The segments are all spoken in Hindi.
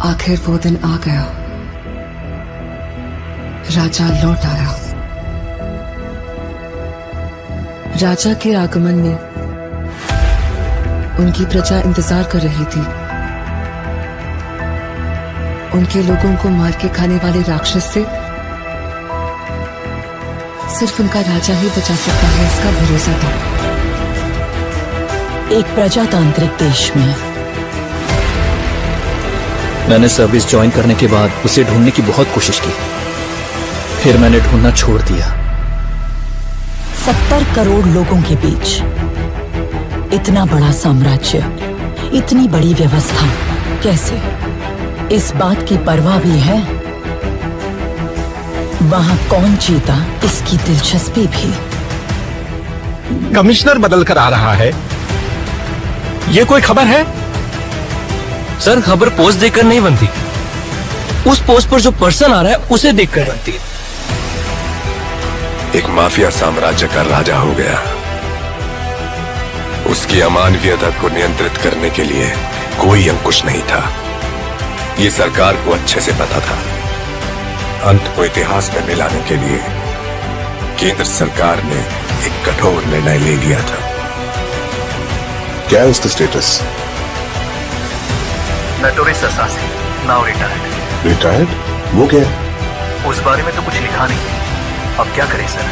आखिर वो दिन आ गया। राजा लौट आया। राजा के आगमन में उनकी प्रजा इंतजार कर रही थी। उनके लोगों को मार के खाने वाले राक्षस से सिर्फ उनका राजा ही बचा सकता है, इसका भरोसा था। एक प्रजातांत्रिक देश में मैंने सर्विस ज्वाइन करने के बाद उसे ढूंढने की बहुत कोशिश की, फिर मैंने ढूंढना छोड़ दिया। 70 करोड़ लोगों के बीच इतना बड़ा साम्राज्य, इतनी बड़ी व्यवस्था, कैसे? इस बात की परवाह भी है वहां कौन जीता, इसकी दिलचस्पी भी। कमिश्नर बदल कर आ रहा है, ये कोई खबर है? सर, खबर पोस्ट देखकर नहीं बनती, उस पोस्ट पर जो पर्सन आ रहा है उसे देखकर बनती है। एक माफिया साम्राज्य का राजा हो गया। उसकी अमानवीयता को नियंत्रित करने के लिए कोई अंकुश नहीं था। ये सरकार को अच्छे से पता था। अंत को इतिहास में मिलाने के लिए केंद्र सरकार ने एक कठोर निर्णय ले लिया था। क्या है उसका status? Notorious assassin, now retired. Retired? वो क्या है? उस बारे में तो कुछ लिखा नहीं। अब क्या करें सर?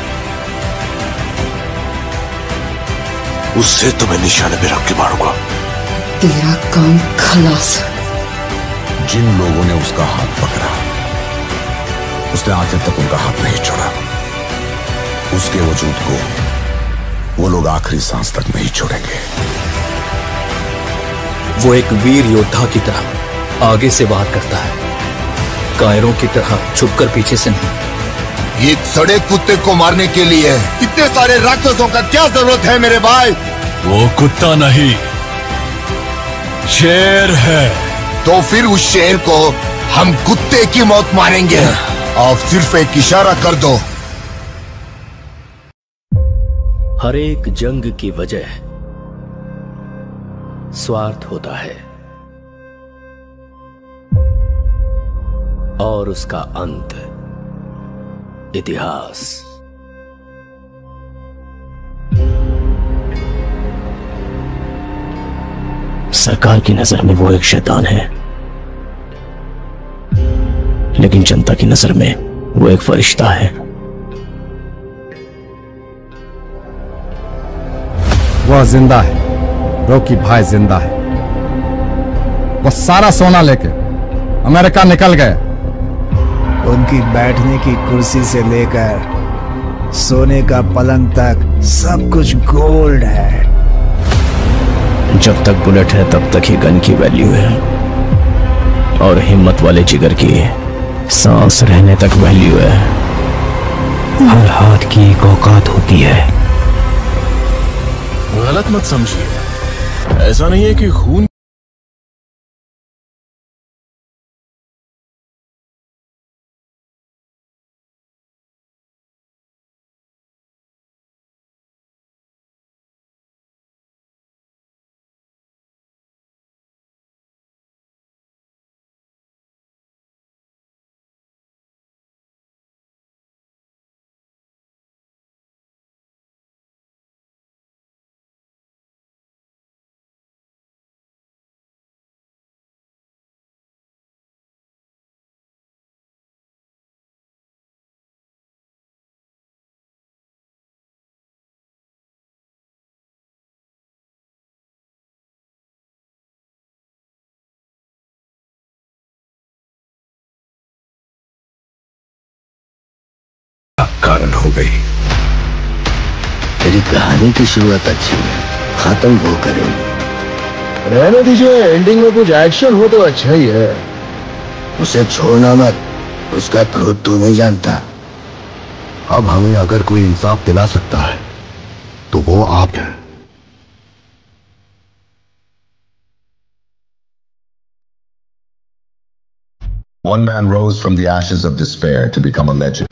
उससे तो मैं निशाने पे रख के मारूंगा। तेरा काम खलास। जिन लोगों ने उसका हाथ पकड़ा, उसने आखिर तक उनका हाथ नहीं छोड़ा। उसके वजूद को वो लोग आखिरी सांस तक नहीं छोड़ेंगे। वो एक वीर योद्धा की तरह आगे से वार करता है, कायरों की तरह छुपकर पीछे से नहीं। एक सड़े कुत्ते को मारने के लिए इतने सारे राक्षसों का क्या जरूरत है मेरे भाई? वो कुत्ता नहीं, शेर है। तो फिर उस शेर को हम कुत्ते की मौत मारेंगे। आप सिर्फ एक इशारा कर दो। हर एक जंग की वजह स्वार्थ होता है और उसका अंत इतिहास। सरकार की नजर में वो एक शैतान है, लेकिन जनता की नजर में वो एक फरिश्ता है। वह जिंदा है, रॉकी भाई जिंदा है। वो सारा सोना लेके अमेरिका निकल गए। उनकी बैठने की कुर्सी से लेकर सोने का पलंग तक सब कुछ गोल्ड है। जब तक बुलेट है तब तक ही गन की वैल्यू है, और हिम्मत वाले जिगर की सांस रहने तक वैल्यू है। हर हाथ की एक औकात होती है। गलत मत समझिए, ऐसा नहीं है कि खून कारण हो गई। तेरी कहानी की शुरुआत अच्छी है, खत्म वो करेगी। रहने दीजिए, एंडिंग में कुछ एक्शन हो तो अच्छा ही है। उसे छोड़ना मत, उसका क्रोध तू नहीं जानता। अब हमें अगर कोई इंसाफ दिला सकता है तो वो आप हैं। One man rose from the ashes of despair to become a legend.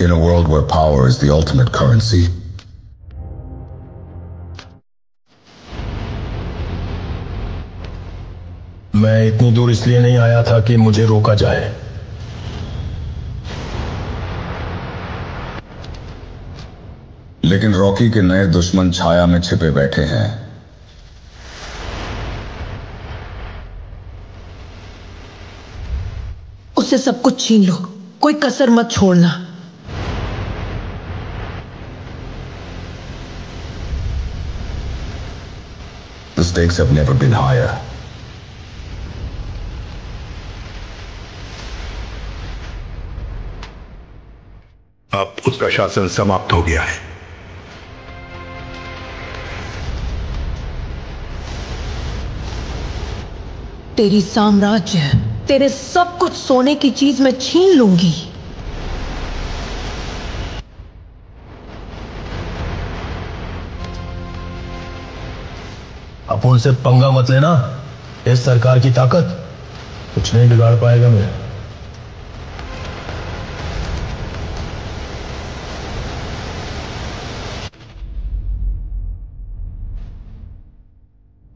In a world where power is the ultimate currency, मैं इतनी दूर इसलिए नहीं आया था कि मुझे रोका जाए। लेकिन रॉकी के नए दुश्मन छाया में छिपे बैठे हैं। उससे सब कुछ छीन लो, कोई कसर मत छोड़ना। The stakes have never been higher. अब उसका शासन समाप्त हो गया है। तेरी साम्राज्य, तेरे सब कुछ सोने की चीज में छीन लूंगी। अब उनसे पंगा मत लेना। इस सरकार की ताकत कुछ नहीं बिगाड़ पाएगा मेरे।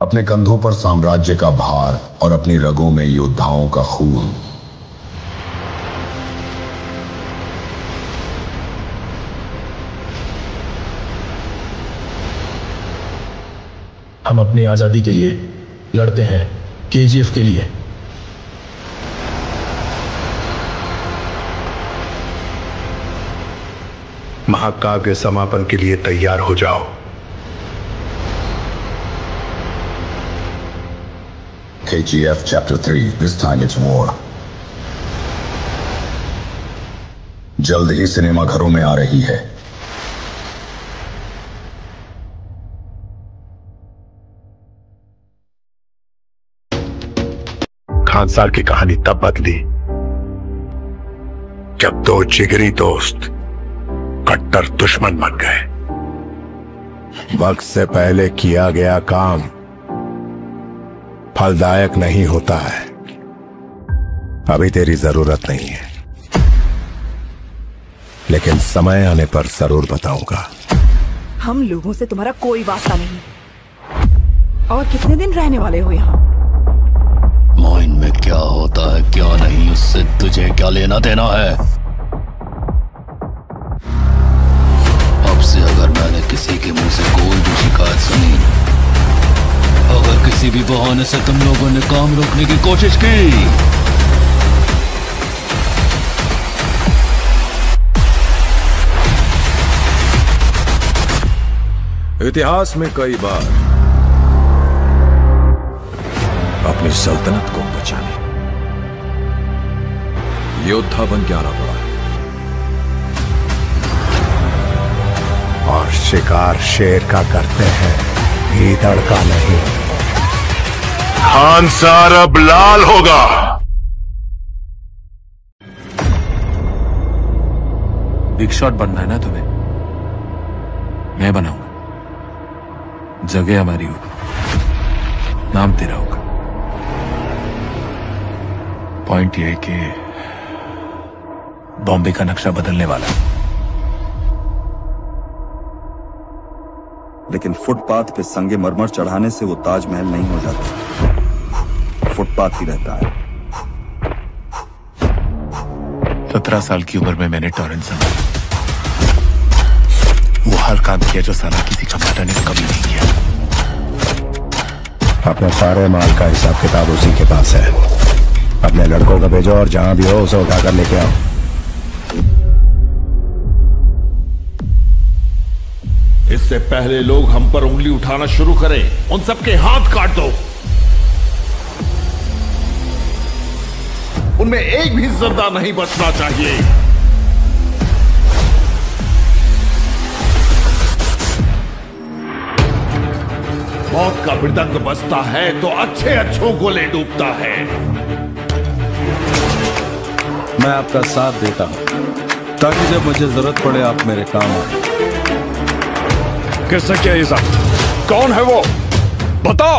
अपने कंधों पर साम्राज्य का भार और अपनी रगों में योद्धाओं का खून। हम अपनी आजादी के लिए लड़ते हैं, केजीएफ के लिए। महाकाव्य समापन के लिए तैयार हो जाओ। KGF Chapter 3, this time it's war. जल्द ही सिनेमा घरों में आ रही है। खानसार की कहानी तब बदली जब दो जिगरी दोस्त कट्टर दुश्मन बन गए। वक्त से पहले किया गया काम फलदायक नहीं होता है। अभी तेरी जरूरत नहीं है, लेकिन समय आने पर जरूर बताऊंगा। हम लोगों से तुम्हारा कोई वास्ता नहीं। और कितने दिन रहने वाले हो यहाँ? माइंड में क्या होता है क्या नहीं, उससे तुझे क्या लेना देना है। अब से अगर मैंने किसी के मुंह से कोई भी शिकायत सुनी, अगर किसी भी बहाने से तुम लोगों ने काम रोकने की कोशिश की, इतिहास में कई बार अपनी सल्तनत को बचाने योद्धा बन के आना पड़ा है। और शिकार शेर का करते हैं, भीतर का नहीं। खानसार अब लाल होगा। बिग शॉट बनना है ना तुम्हें? मैं बनाऊंगा। जगह हमारी होगी, नाम तेरा होगा। पॉइंट ये है कि बॉम्बे का नक्शा बदलने वाला है। लेकिन फुटपाथ पे संगे मरमर चढ़ाने से वो ताजमहल नहीं हो जाता, फुटपाथ ही रहता है। 17 साल की उम्र में मैंने टॉरेंट संभाला। वो हर काम किया जो साला किसी कमाता ने कभी नहीं किया। अपने सारे माल का हिसाब किताब उसी के पास है। अपने लड़कों को भेजो और जहां भी हो उसे उठाकर लेके आओ। इससे पहले लोग हम पर उंगली उठाना शुरू करें, उन सबके हाथ काट दो। उनमें एक भी जिंदा नहीं बचना चाहिए। मौत का मृदंग बजता है तो अच्छे अच्छों को ले डूबता है। मैं आपका साथ देता हूं ताकि जब मुझे जरूरत पड़े आप मेरे काम आए। किसने किया ये सब? कौन है वो? बता।